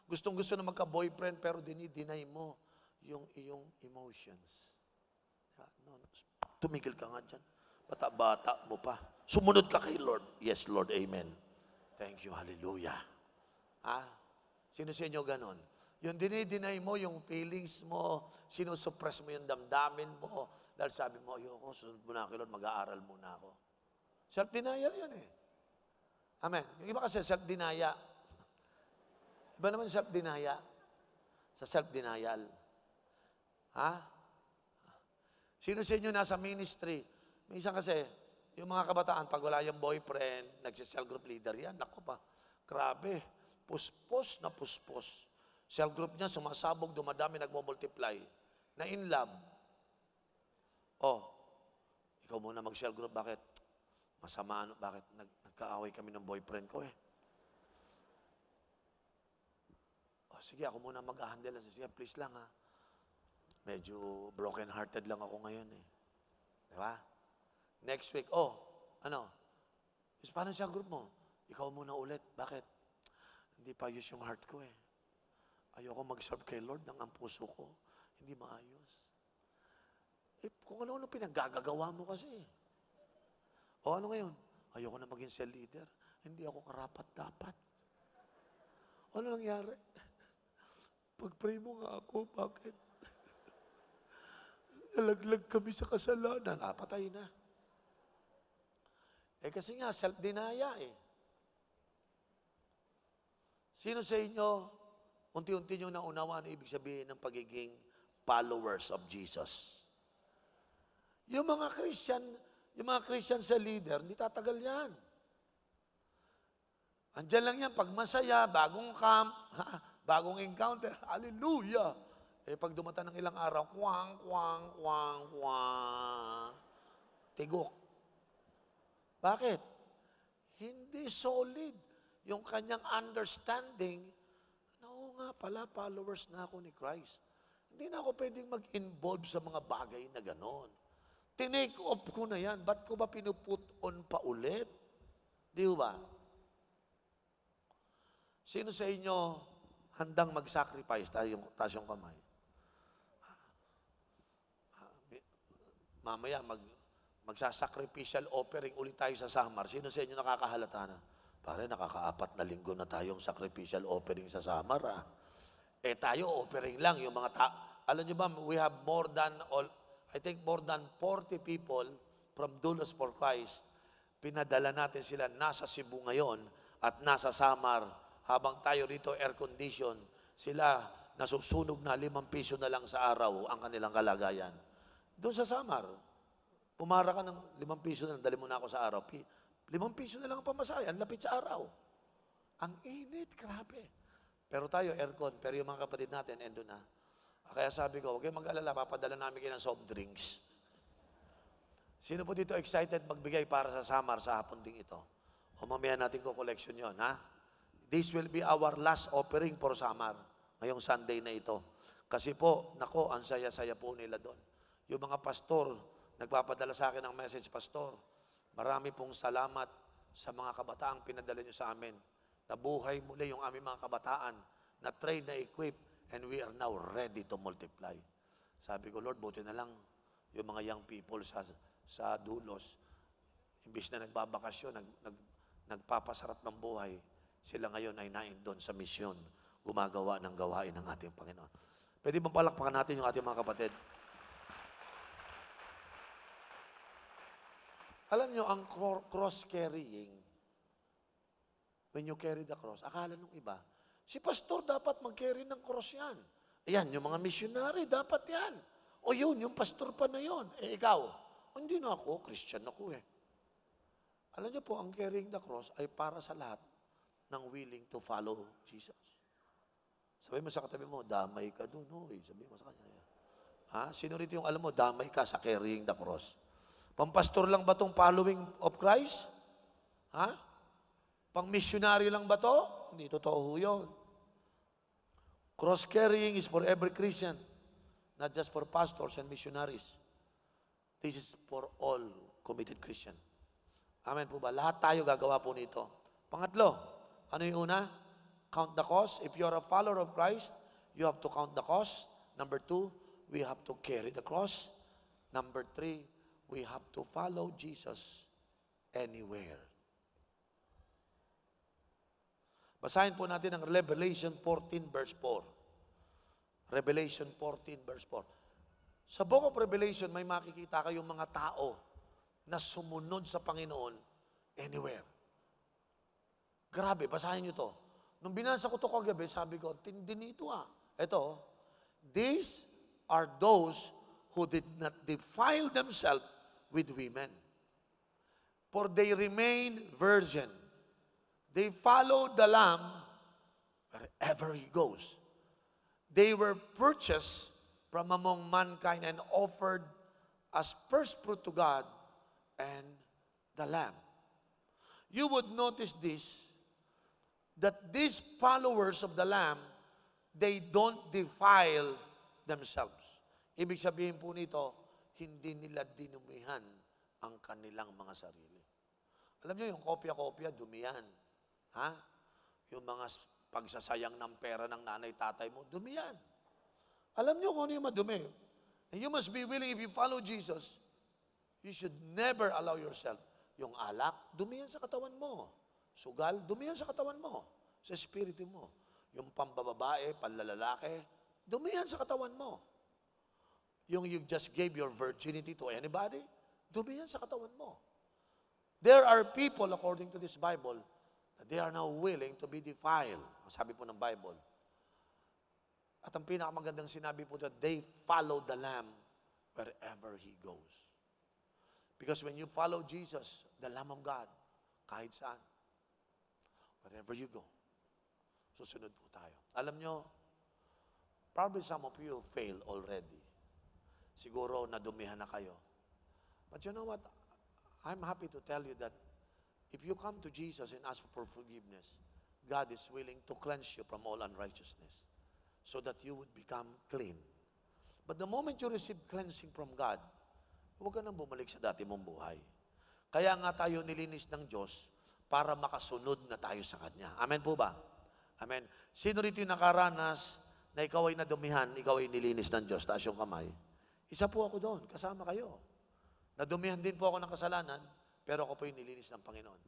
[SPEAKER 1] gustong-gusto na magka-boyfriend pero dinideny mo yung iyong emotions. No, tumigil ka nga dyan. Bata-bata mo pa. Sumunod ka kay Lord. Yes, Lord. Amen. Thank you. Hallelujah. Sino sa inyo ganon? Yung dinideny mo yung feelings mo, sinusuppress mo yung damdamin mo, dahil sabi mo, ayoko, sunod mo na kay Lord, mag-aaral muna ako. Self-denial yan eh. Amen. Yung iba kasi self-denial. Iba naman self-denial. Sa self-denial. Sino sa inyo nasa ministry? Minsan kasi, yung mga kabataan, pag wala yung boyfriend, nagsi-cell group leader yan, naku pa, grabe, puspos na puspos. Cell group niya, sumasabog, dumadami, nagmo-multiply. Na in love. Oh, ikaw muna mag-cell group, bakit? Masama, bakit? Nagkaaway kami ng boyfriend ko eh. Oh, sige, ako muna mag-handle. Sige, please lang ha. Medyo broken-hearted lang ako ngayon eh. Diba? Next week, ano? Paano siya group mo? Ikaw muna ulit. Bakit? Hindi pa ayos yung heart ko eh. Ayoko mag-serve kay Lord ng ang puso ko. Hindi maayos. Kung ano-ano pinaggagawa mo kasi. O ano ngayon? Ayoko na maging cell leader. Hindi ako karapat-dapat. Ano nangyari? Pag-pray mo nga ako, bakit? Nalaglag kami sa kasalanan. Patay na. Kasi nga, self-denial eh. Sino sa inyo, unti-unti nyo naunawaan ang ibig sabihin ng pagiging followers of Jesus? Yung mga Christian sa leader, hindi tatagal yan. Andiyan lang yan, pag masaya, bagong camp, bagong encounter, hallelujah. Pag dumata ng ilang araw, kwang, kwang, kwang, kwang, tigok. Bakit? Hindi solid yung kanyang understanding na nga pala, followers na ako ni Christ. Hindi na ako pwedeng mag-involve sa mga bagay na ganon. Tinake off ko na yan. Ba't ko ba pinuput on pa ulit? Di ba? Sino sa inyo handang mag-sacrifice? Taas yung kamay. Mamaya magsasacrificial offering ulit tayo sa Samar. Sino sa inyo nakakahalata na? Pare, nakaka-4 na linggo na tayong sacrificial offering sa Samar. Tayo, offering lang. Yung mga alam nyo ba, we have more than 40 people from Doulos for Christ. Pinadala natin sila, nasa Cebu ngayon at nasa Samar. Habang tayo rito, air condition, sila nasusunog na 5 piso na lang sa araw ang kanilang kalagayan. Doon sa Samar, pumara ka ng 5 piso na lang, dali mo na ako sa araw. 5 piso na lang ang pamasahe, ang lapit sa araw. Ang init, grabe. Pero tayo, aircon, pero yung mga kapatid natin, endo na. Kaya sabi ko, huwag kayong mag-alala, papadala namin kayo ng soft drinks. Sino po dito excited magbigay para sa Samar sa hapon ding ito? O mamaya natin ko collection yon, ha? This will be our last offering for Samar, ngayong Sunday na ito. Kasi po, nako, ang saya-saya po nila doon. Yung mga pastor, nagpapadala sa akin ng message, Pastor, marami pong salamat sa mga kabataang pinadala nyo sa amin. Nabuhay muli yung aming mga kabataan, na-train, na-equip, and we are now ready to multiply. Sabi ko, Lord, buti na lang yung mga young people sa Doulos, imbis na nagbabakasyon, nagpapasarap ng buhay, sila ngayon ay nain doon sa misyon, gumagawa ng gawain ng ating Panginoon. Pwede bang palakpakan natin yung ating mga kapatid? Alam nyo, ang cross-carrying, when you carry the cross, akala nung iba, si pastor dapat mag-carry ng cross yan. Ayan, yung mga missionary, dapat yan. O yun, yung pastor pa na yun. Ikaw, hindi na ako, Christian ako eh. Alam nyo po, ang carrying the cross ay para sa lahat ng willing to follow Jesus. Sabi mo sa katabi mo, damay ka doon. Sabi mo sa kanya. Sino rito yung alam mo, damay ka sa carrying the cross? Pampastor lang ba itong following of Christ? Pang-missionary lang ba ito? Hindi totoo yun. Cross-carrying is for every Christian, not just for pastors and missionaries. This is for all committed Christian. Amen po ba? Lahat tayo gagawa po nito. Pangatlo, ano yung una? Count the cost. If you're a follower of Christ, you have to count the cost. Number 2, we have to carry the cross. Number 3, we have to follow Jesus anywhere. Basahin po natin ang Revelation 14 verse 4. Revelation 14 verse 4. Sa Book of Revelation, may makikita kayong mga tao na sumunod sa Panginoon anywhere. Grabe, basahin nyo to. Nung binasa ko to kagabi, sabi ko, tindi nito Ito, these are those who did not defile themselves with women. For they remain virgin. They followed the Lamb wherever He goes. They were purchased from among mankind and offered as first fruit to God and the Lamb. You would notice this, that these followers of the Lamb, they don't defile themselves. Ibig sabihin po nito, hindi nila dinumihan ang kanilang mga sarili. Alam niyo, yung kopya-kopya, dumihan. Yung mga pagsasayang ng pera ng nanay-tatay mo, dumihan. Alam niyo kung ano yung madumi. And you must be willing, if you follow Jesus, you should never allow yourself. Yung alak, dumihan sa katawan mo. Sugal, dumihan sa katawan mo. Sa espiritu mo. Yung pambababae, panlalalaki, dumihan sa katawan mo. Yung you just gave your virginity to anybody, dumihan sa katawan mo. There are people, according to this Bible, that they are now willing to be defiled. Ang sabi po ng Bible. At ang pinakamagandang sinabi po that they follow the Lamb wherever He goes. Because when you follow Jesus, the Lamb of God, kahit saan, wherever you go, susunod po tayo. Alam nyo, probably some of you fail already. Siguro nadumihan na kayo. But you know what? I'm happy to tell you that if you come to Jesus and ask for forgiveness, God is willing to cleanse you from all unrighteousness so that you would become clean. But the moment you receive cleansing from God, huwag ka nang bumalik sa dati mong buhay. Kaya nga tayo nilinis ng Diyos para makasunod na tayo sa Kanya. Amen po ba? Amen. Sino rito yung nakaranas na ikaw ay nadumihan, ikaw ay nilinis ng Diyos? Taas yung kamay. Isa po ako doon, kasama kayo. Nadumihan din po ako ng kasalanan, pero ako po yung nilinis ng Panginoon.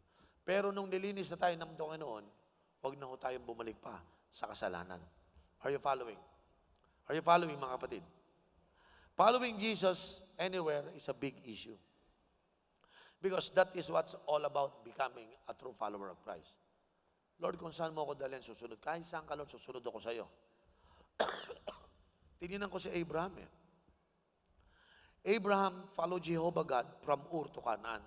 [SPEAKER 1] Pero nung nilinis na tayo ng Panginoon, huwag na ho tayong bumalik pa sa kasalanan. Are you following? Are you following, mga kapatid? Following Jesus anywhere is a big issue. Because that is what's all about becoming a true follower of Christ. Lord, kung saan mo ako dalhin, susunod. Kahit saan ka, Lord, susunod ako sa iyo. Tinignan ko si Abraham eh. Abraham followed Jehovah God from Ur to Canaan.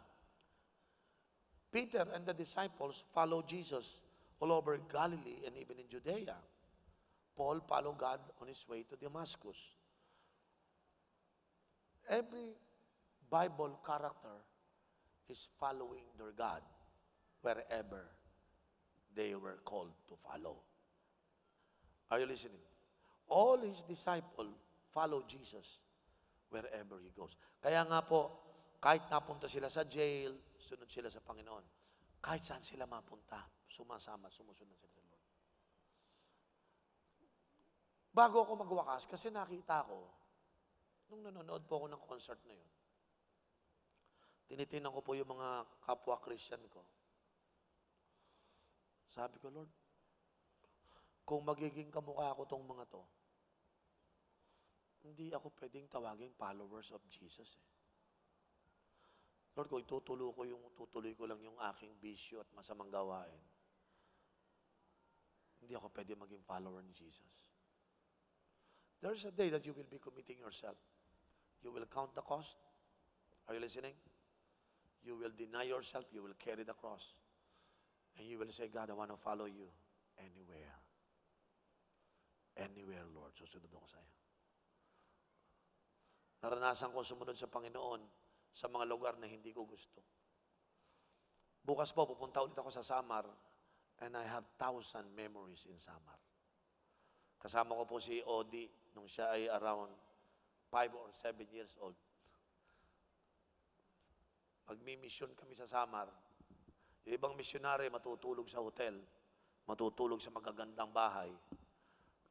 [SPEAKER 1] Peter and the disciples followed Jesus all over Galilee and even in Judea. Paul followed God on his way to Damascus. Every Bible character is following their God wherever they were called to follow. Are you listening? All his disciples follow Jesus wherever he goes. Kaya nga po, kahit napunta sila sa jail, sunod sila sa Panginoon. Kahit saan sila mapunta, sumasama, sumusunod sila sa Lord. Bago ako magwakas, kasi nakita ko, nung nanonood po ako ng concert na yun, tinitingnan ko po yung mga kapwa Christian ko. Sabi ko, Lord, kung magiging kamukha ko tong mga to, hindi ako pwedeng tawagin followers of Jesus eh. Lord, kung tutuloy ko lang yung aking bisyo at masamang gawain, hindi ako pwede maging follower ni Jesus. There's a day that you will be committing yourself. You will count the cost. Are you listening? You will deny yourself. You will carry the cross. And you will say, God, I want to follow you anywhere. Anywhere, Lord. Susunod ako sa'yo. Naranasan ko sumunod sa Panginoon sa mga lugar na hindi ko gusto. Bukas po, pupunta ulit ako sa Samar and I have 1,000 memories in Samar. Kasama ko po si Odi nung siya ay around 5 or 7 years old. Magmi-mission kami sa Samar. Yung ibang misyonary matutulog sa hotel, matutulog sa magagandang bahay.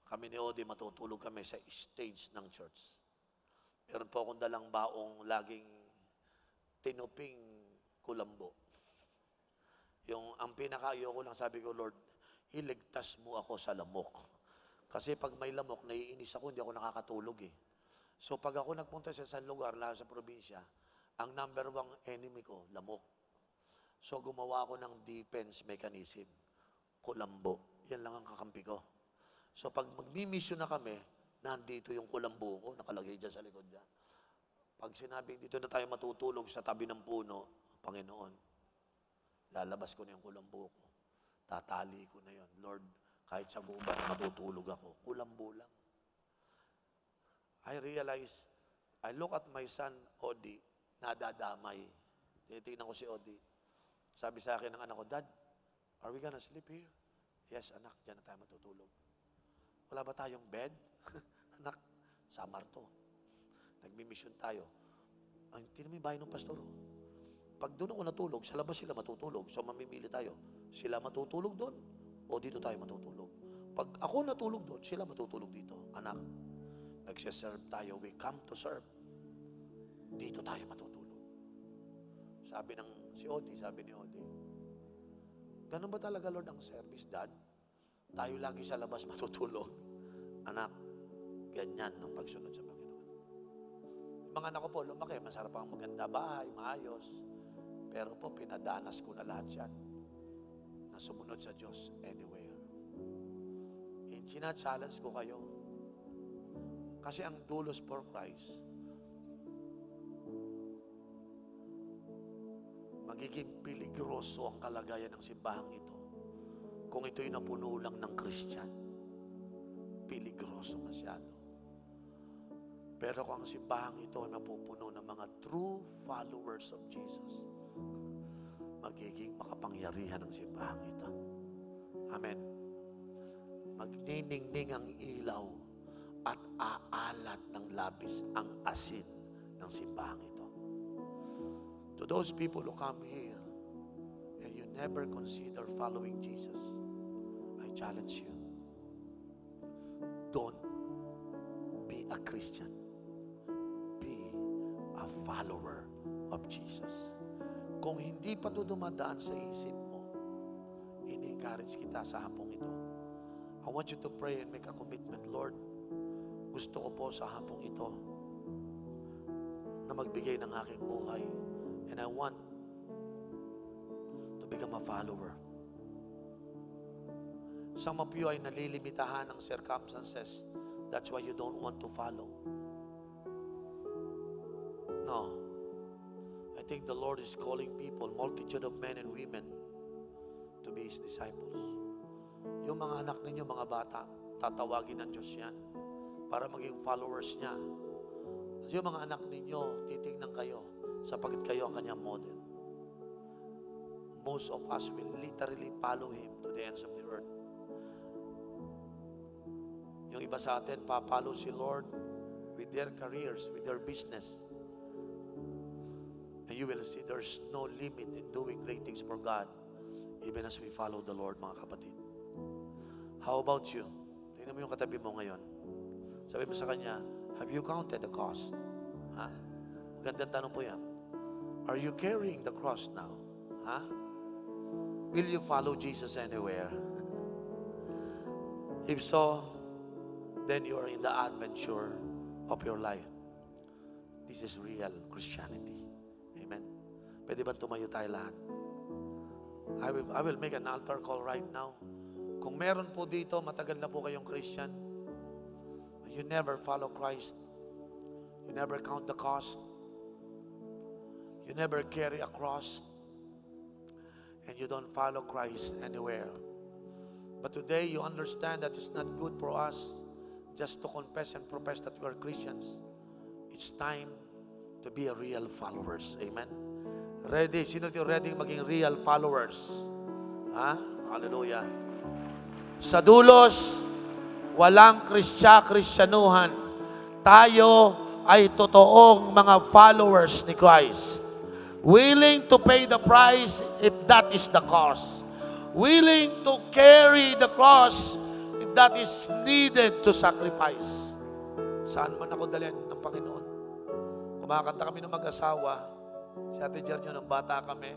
[SPEAKER 1] Kami ni Odi, matutulog kami sa stage ng church. Meron po akong dalang baong laging tinuping kulambo. Ang pinaka-ayoko lang, sabi ko, Lord, iligtas mo ako sa lamok. Kasi pag may lamok, naiinis ako, hindi ako nakakatulog eh. So pag ako nagpunta sa isang lugar, lalo sa probinsya, ang number 1 enemy ko, lamok. So gumawa ako ng defense mechanism, kulambo. Yan lang ang kakampi ko. So pag magmi-mission na kami, nandito yung kulambo ko, nakalagay dyan sa likod dyan. Pag sinabing dito na tayo matutulog sa tabi ng puno, Panginoon, lalabas ko na yung kulambo ko. Tatali ko na yon. Lord, kahit sa gubat, matutulog ako. Kulambo lang. I realize, I look at my son, Odi, nadadamay. Tinitingnan ko si Odi. Sabi sa akin ng anak ko, Dad, are we gonna sleep here? Yes, anak, dyan na tayo matutulog. Wala ba tayong bed? Anak, Samar to. Nagmi-mission tayo. Ang tinamay bahay ng pastor. Pag doon ako natulog, sa labas sila matutulog. So mamimili tayo. Sila matutulog doon o dito tayo matutulog. Pag ako natulog doon, sila matutulog dito. Anak, nagsiserve tayo. We come to serve. Dito tayo matutulog. Sabi ni Odi, ganun ba talaga, Lord, ang service, Dad? Tayo lagi sa labas matutulog. Anak, ganyan ang pagsunod sa Panginoon. Yung mga anak ko po, lumaki, masarap ang maganda bahay, maayos. Pero po, pinadanas ko na lahat yan na sumunod sa Diyos anywhere. China-challenge ko kayo. Kasi ang dulos for Christ, magiging peligroso ang kalagayan ng simbahang ito kung ito'y napuno lang ng Christian. Peligroso masyado. Pero kung ang simbahang ito napupuno ng mga true followers of Jesus, magiging makapangyarihan ang simbahang ito. Amen. Magniningning ang ilaw at aalat ng labis ang asin ng simbahang ito. To those people who come here and you never consider following Jesus, I challenge you. Don't be a Christian. Be a follower of Jesus. Kung hindi pa ito dumadaan sa isip mo, ini-encourage kita sa hapong ito. I want you to pray and make a commitment. Lord, gusto ko po sa hapong ito na magbigay ng aking buhay. And I want to become a follower. Some of you ay nalilimitahan ng circumstances. That's why you don't want to follow. No. I think the Lord is calling people, multitude of men and women, to be His disciples. Yung mga anak ninyo, mga bata, tatawagin ng Diyos yan para maging followers niya. At yung mga anak ninyo, titingnan kayo sapagkat kayo ang kanyang model. Most of us will literally follow Him to the ends of the earth. Yung iba sa atin, papalo si Lord with their careers, with their business. And you will see there's no limit in doing great things for God, even as we follow the Lord, mga kapatid. How about you? Tingnan mo yung katabi mo ngayon. Sabi mo sa kanya, have you counted the cost? Ha? Magandang tanong po yan. Are you carrying the cross now? Ha? Will you follow Jesus anywhere? If so, then you are in the adventure of your life. This is real Christianity. Amen. Pwede ba tumayo tayo lahat? I will make an altar call right now. Kung meron po dito, matagal na po kayong Christian, you never follow Christ, you never count the cost, you never carry a cross, and you don't follow Christ anywhere. But today you understand that it's not good for us just to confess and profess that we are Christians. It's time to be a real followers. Amen? Ready? Sino yung ready maging real followers? Ha? Hallelujah. Sa dulos, walang Kristyanuhan. Tayo ay totoong mga followers ni Christ. Willing to pay the price if that is the cost. Willing to carry the cross if that is needed to sacrifice. Saan man ako dalhin ng Panginoon? Kumakanta kami ng mag-asawa. Si Ate Jerny, nung bata kami,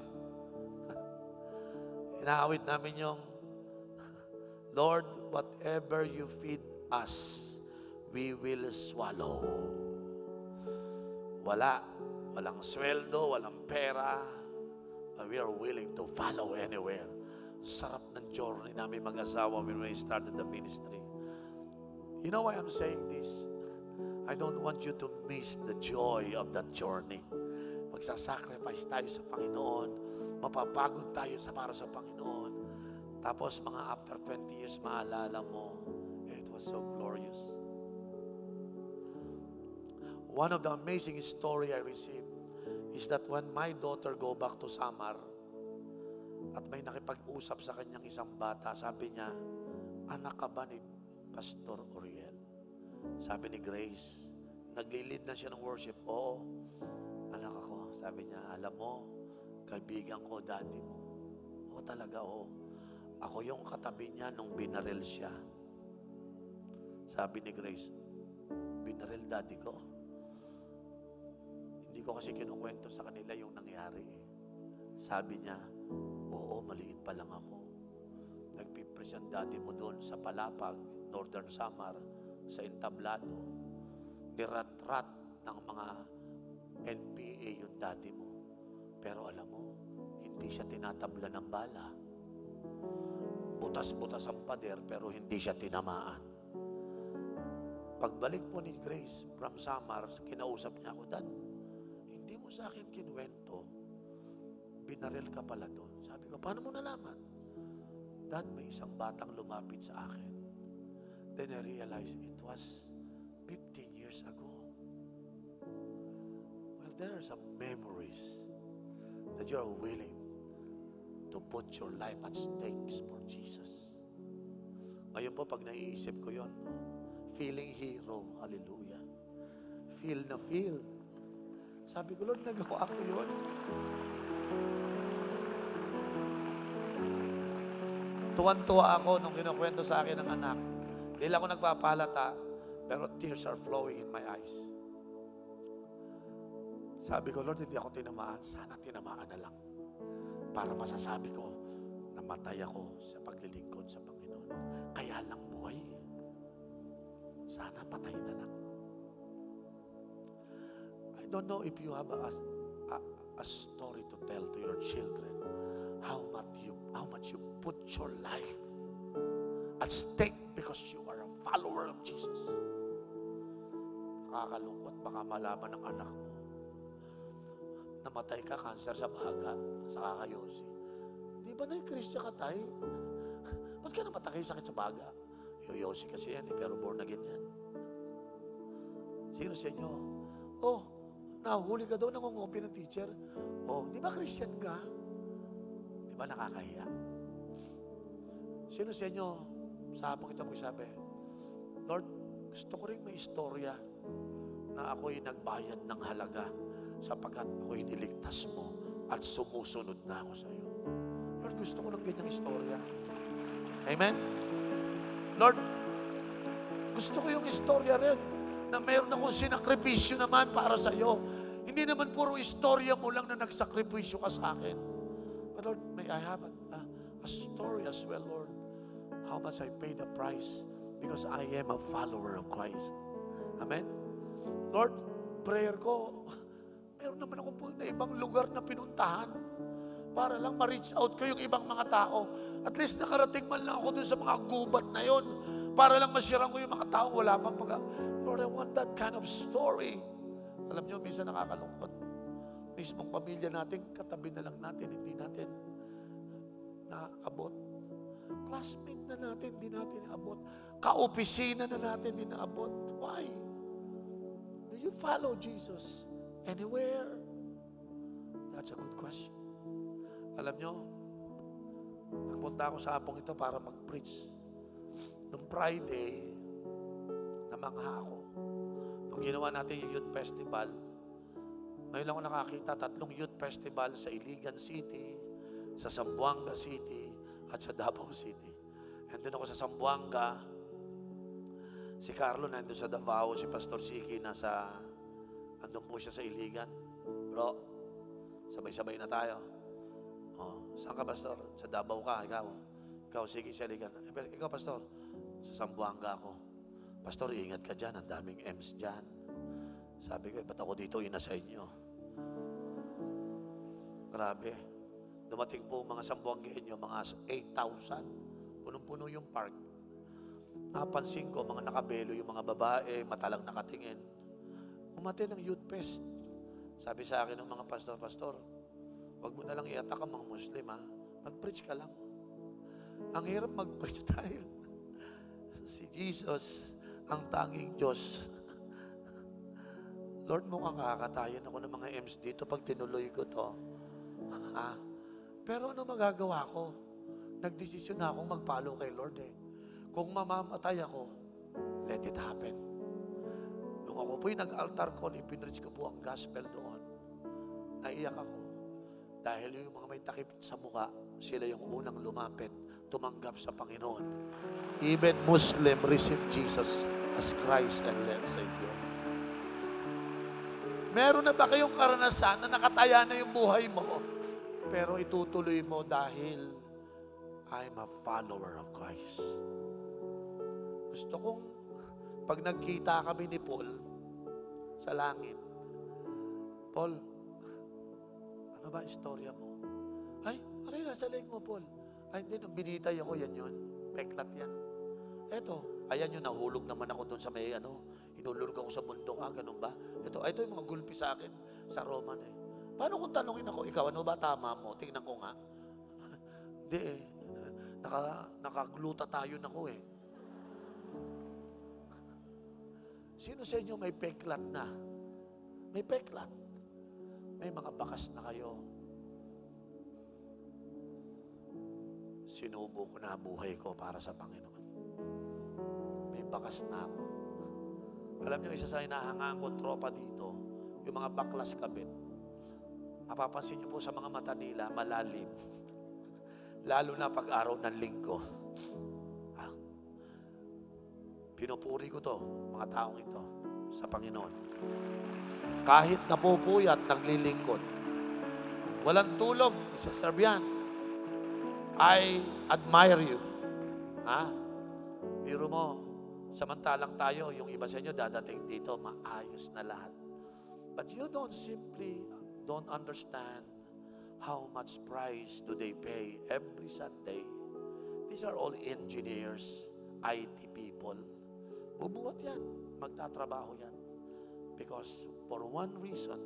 [SPEAKER 1] inaawit namin yung, Lord, whatever you feed us, we will swallow. Walang sweldo, walang pera, but we are willing to follow anywhere. Sarap ng journey namin mag-asawa when we started the ministry. You know why I'm saying this? I don't want you to miss the joy of that journey. Magsasacrifice tayo sa Panginoon, mapapagod tayo para sa Panginoon. Tapos mga after 20 years, maalala mo, it was so glorious. One of the amazing story I received is that when my daughter go back to Samar, at may nakipag-usap sa kanyang isang bata, sabi niya, anak ka ba ni Pastor Uriel? Sabi ni Grace, naglilid na siya ng worship. Oo, anak ako. Sabi niya, alam mo, kaibigan ko, daddy mo. Oo, talaga, oo. Ako yung katabi niya nung binaril siya. Sabi ni Grace, binaril daddy ko? Hindi ko kasi kinukwento sa kanila yung nangyari. Sabi niya, oo, maliit pa lang ako. Nagpipresent daddy mo doon sa Palapag, Northern Samar, sa entablado. Nirat-rat ng mga NPA yung daddy mo. Pero alam mo, hindi siya tinatabla ng bala. Butas-butas ang pader, pero hindi siya tinamaan. Pagbalik po ni Grace from Samar, kinausap niya ako, Dad, hindi mo sa akin kinuwento, binaril ka pala doon. Sabi ko, paano mo nalaman? Dad, may isang batang lumapit sa akin. Then I realized it was 15 years ago. Well, there are some memories that you are willing to put your life at stakes for Jesus. Ngayon po, pag naiisip ko yon, feeling hero, hallelujah. Feel na feel. Sabi ko, Lord, nagawa ko yun. Tuwan-tuwa ako nung kinukwento sa akin ng anak. Hindi lang ako nagpapalata, pero tears are flowing in my eyes. Sabi ko, Lord, hindi ako tinamaan. Sana tinamaan na lang. Para masasabi ko, namatay ako sa paglilingkod sa Panginoon. Kaya lang buhay. Sana patay na lang. I don't know if you have a story to tell to your children. How much you put your life at stake because you are a follower of Jesus. Nakakalungkot, baka malaman ng anak mo, namatay ka, cancer sa baga, sa kakayosi. Di ba na yung Christian ka tayo? Ba't ka namatay sakit sa baga? Yoyosi kasi yan, pero born again yan. Sino sa inyo? Oh, nahuli ka daw, nangungopi ng teacher. Oh, di ba Christian ka? Di ba nakakahiya? Sino sa inyo, sa hapong ito magsabi, Lord, gusto ko rin may istorya na ako'y nagbayad ng halaga sapagkat ako'y niligtas mo at sumusunod na ako sa iyo. Lord, gusto ko ng ganyang istorya. Amen? Lord, gusto ko yung istorya rin na mayroon akong sinakripisyo naman para sa iyo. Hindi naman puro istorya mo lang na nagsakripisyo ka sa akin. But Lord, may I have a story as well, Lord. How much I paid the price because I am a follower of Christ. Amen? Lord, prayer ko, meron naman akong po na ibang lugar na pinuntahan para lang ma-reach out ko yung ibang mga tao. At least nakarating man lang ako dun sa mga gubat na yon para lang masyarang ko yung mga tao wala pang Lord, I want that kind of story. Alam nyo, minsan nakakalungkot. Mismong pamilya natin, katabi na lang natin, hindi natin naabot. Classmate na natin, hindi natin naabot. Kaopisina na natin, hindi naabot. Why? Do you follow Jesus anywhere? That's a good question. Alam nyo, nagpunta ako sa hapong ito para mag-preach. Noong Friday, namangha ako. Nung ginawa natin yung youth festival, ngayon lang ako nakakita 3 youth festival sa Iligan City, sa Zamboanga City, at sa Davao City. Nandun ako sa Zamboanga, si Carlo nandun sa Davao, si Pastor Siki andun po siya sa Iligan. Bro, sabay-sabay na tayo. Oh, saan ka, Pastor? Sa Davao ka, ikaw sige, sa Iligan. Ikaw, Pastor, sa Zamboanga ako. Pastor, ingat ka dyan, ang daming M's dyan. Sabi ko, ba't ako dito inassign nyo? Grabe. Dumating po mga Zamboangueño, mga 8,000. Punong-puno yung park. Napansin ko, mga nakabelo yung mga babae, matalang nakatingin. Umatin ng youth fest. Sabi sa akin ng mga pastor, wag mo na lang i-attack ang mga Muslim, ha? Mag-preach ka lang. Ang hirap mag-preach dahil si Jesus, ang tanging Diyos. Lord, mukhang kakatayan ako ng mga M's dito pag tinuloy ko to. Ha? Pero ano magagawa ko? Nagdesisyon na akong mag-follow kay Lord eh. Kung mamamatay ako, let it happen. Nung ako po'y nag-altar call, ipinreach ko po ang gospel doon. Naiyak ako. Dahil yung mga may takip sa mukha, sila yung unang lumapit, tumanggap sa Panginoon. Even Muslim receive Jesus as Christ and Lord Savior. Meron na ba kayong karanasan na nakataya na yung buhay mo? Pero itutuloy mo dahil I'm a follower of Christ. Gusto kong pag nagkita kami ni Paul sa langit, Paul, ano ba istorya mo? Ay, aray, nasa leg mo, Paul. Ay, hindi, nung binitay ako, yan yun. Peklat yan. Eto, ayan yun, nahulog naman ako doon sa may, inulurog ako sa bundok. Ganun ba? Ito yung mga gulpi sa akin, sa Roman eh. Paano kung tanongin ako, ikaw, ano ba tama mo? Tingnan ko nga. Hindi eh. Nakagluta tayo na ko eh. Sino sa inyo may peklat na? May peklat. May mga bakas na kayo. Sinubo ko na buhay ko para sa Panginoon. May bakas na ako. Alam niyo, isa sa hinahangaan kong tropa dito, yung mga baklas kabit. Mapapansin niyo po sa mga mata nila, malalim. Lalo na pag-araw ng linggo. Pinupuri ko to, mga taong ito, sa Panginoon. Kahit napupuyat, naglilingkod. Walang tulog, isa-serve yan. I admire you. Ha? Biro mo, samantalang tayo, yung iba sa inyo dadating dito, maayos na lahat. But you don't understand how much price do they pay every Sunday. These are all engineers, IT people. Bubuhat yan, magtatrabaho yan. Because for one reason,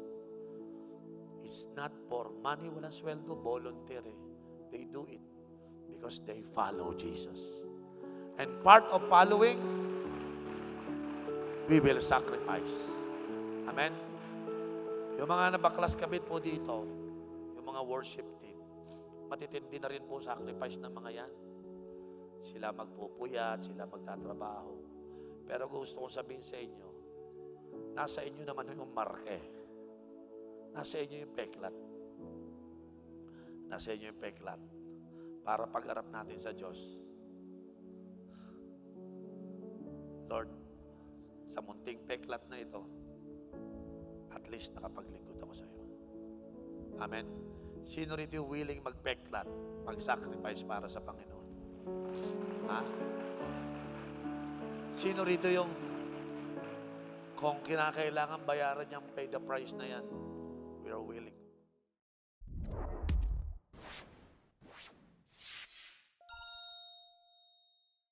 [SPEAKER 1] it's not for money, walang sweldo, voluntary. They do it because they follow Jesus. And part of following, we will sacrifice. Amen? Yung mga nabaklas kabit po dito, yung mga worship team, matitindi na rin po sacrifice ng mga yan. Sila magpupuyat, sila magtatrabaho. Pero gusto ko sabihin sa inyo, nasa inyo naman yung marke. Nasa inyo yung peklat. Nasa inyo yung peklat. Para pag-harap natin sa Diyos. Lord, sa munting peklat na ito, at least nakapaglingkod ako sa iyo. Amen. Sino rito yung willing magpeklat, mag-sacrifice para sa Panginoon? Ha? Sino rito yung kung kinakailangan bayaran niyang pay the price na yan, we are willing